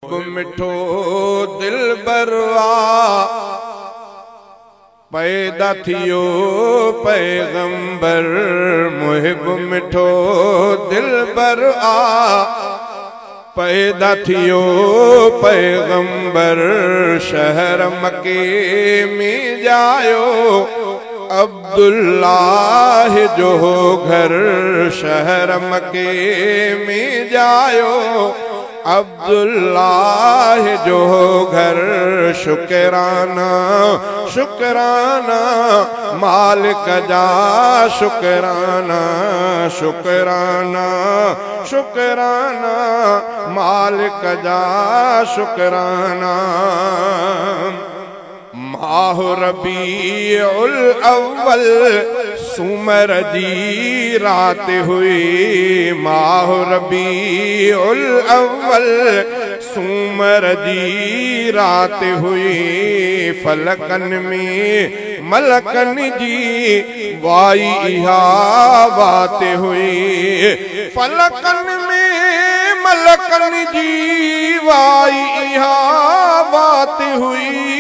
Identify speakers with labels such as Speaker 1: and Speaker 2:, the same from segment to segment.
Speaker 1: मिठो दिल बरवा पैदा थियो पैगंबर मुहिब मिठो दिल बरवा पैदा थियो पैगंबर शहर मके में जायो अब्दुल्लाह जो घर शहर मके में जायो अब्दुल्लाह जो घर शुक्राना शुक्राना मालिक जा शुक्राना शुक्राना शुक्राना मालिक जा शुक्राना माह रबीउल अव्वल सुमर जी रात हुई माह रबीउल अव्वल सुमर जी रात हुई फलकन में मलकन जी वाई इहा बात हुई फलकन में मलकन जी वाई इहा बात हुई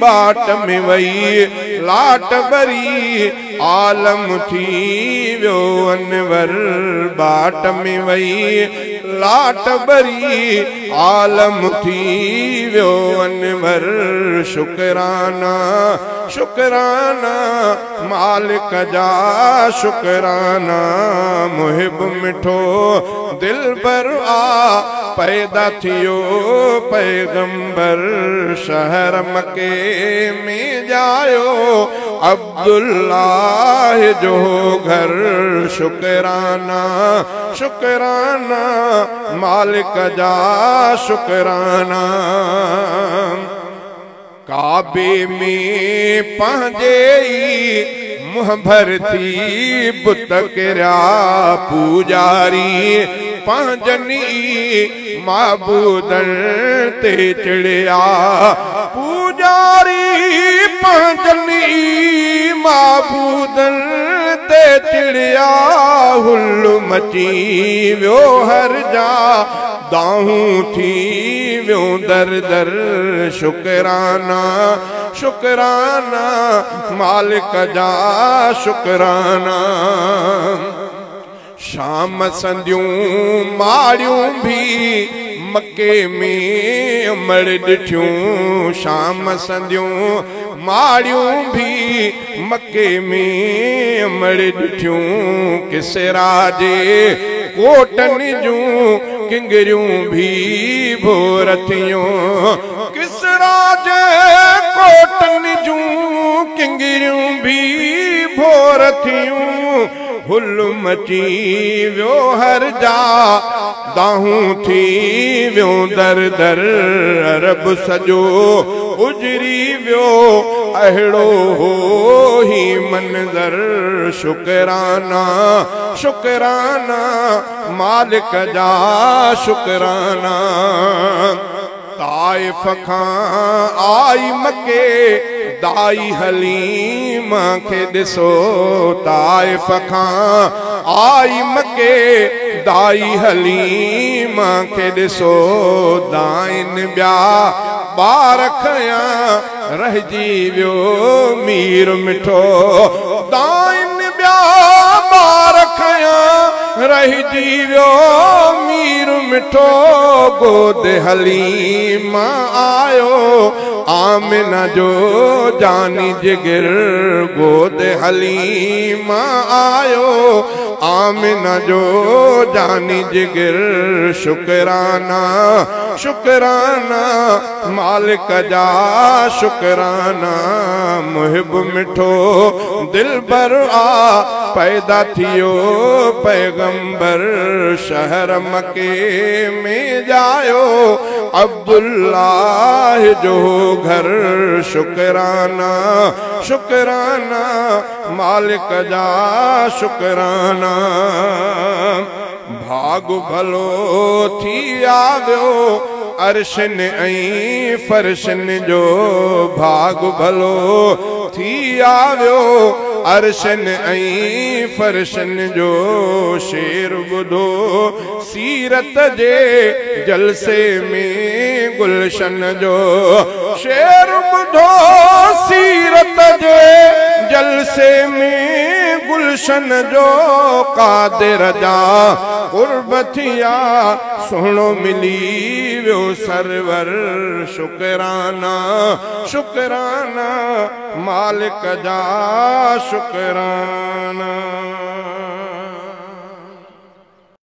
Speaker 1: बाट में वही लाट बरी आलम थी व्यो अनवर बाट में वही लाट बरी आलम थी व्यो अनवर शुक्राना शुक्राना मालिक जा शुक्राना मुहिब मिठो दिल बर आ पैदा थियो पैगंबर शहर मके में जायो अब्दुल्लाह जो घर शुक्राना शुक्राना मालिक जा शुक्राना काबे में पंहिंजे मुँह भर थी बुत किरा पूजारी पंहिंजनी माबूदन ते चिड़िया पूजारी पंहिंजनी माबूदन ते चिड़िया हुल्लू मची व्यो हर जा दाहूं थी व्यो दर दर शुक्राना शुक्राना मालिक जा शुक्राना शाम संदियूं माड़ियूं भी मके में अमड़ ॾिठियूं शाम संदियूं माड़ियूं भी मके में अमड़ ॾिठियूं किसरा जे कोटन जूं किंगरियूं भी भोर थियूं किसरा जे कोटन जूं किंगरियूं भी भोर थियूं हुल मची व्यो हर जा दाहूं थी व्यो दर दर अरब सजो उजरी व्यो अहिड़ो हो ही मंजर शुक्राना शुक्राना मालिक जा शुक्राना ताइफ खां आई मके दाई हलीमा खे ॾिसो ताइफ खां आई मके दाई हलीमा खे ॾिसो दाइन ॿिया ॿार खयां रहिजी वियो मीर मिठो दाइन ॿिया ॿार खयां रहिजी वियो मीर मिठो गोद हलीमा आयो आमिना जो जानी जिगर गोद हलीमा आयो आमिना जो जानी जिगर शुक्राना शुक्राना मालिक जा शुक्राना मुहिब मिठो दिल बर आ पैदा थियो पैगंबर शहर मके में जायो अब्दुल्लाह जो घर शुक्राना शुक्राना मालिक जा शुक्राना भाग भलो थी आव्यो अर्शन ऐं फर्शन जो भाग भलो थी आव्यो अरशन ऐं फर्शन जो शेर बुधो सीरत जे जलसे में गुलशन जो शेर ॿुधो सीरत जे जलसे में गुलशन जो कादिर जा कुर्ब थिया सुहिणो मिली वियो सरवर शुकराना शुकराना मालिक जा शुकराना।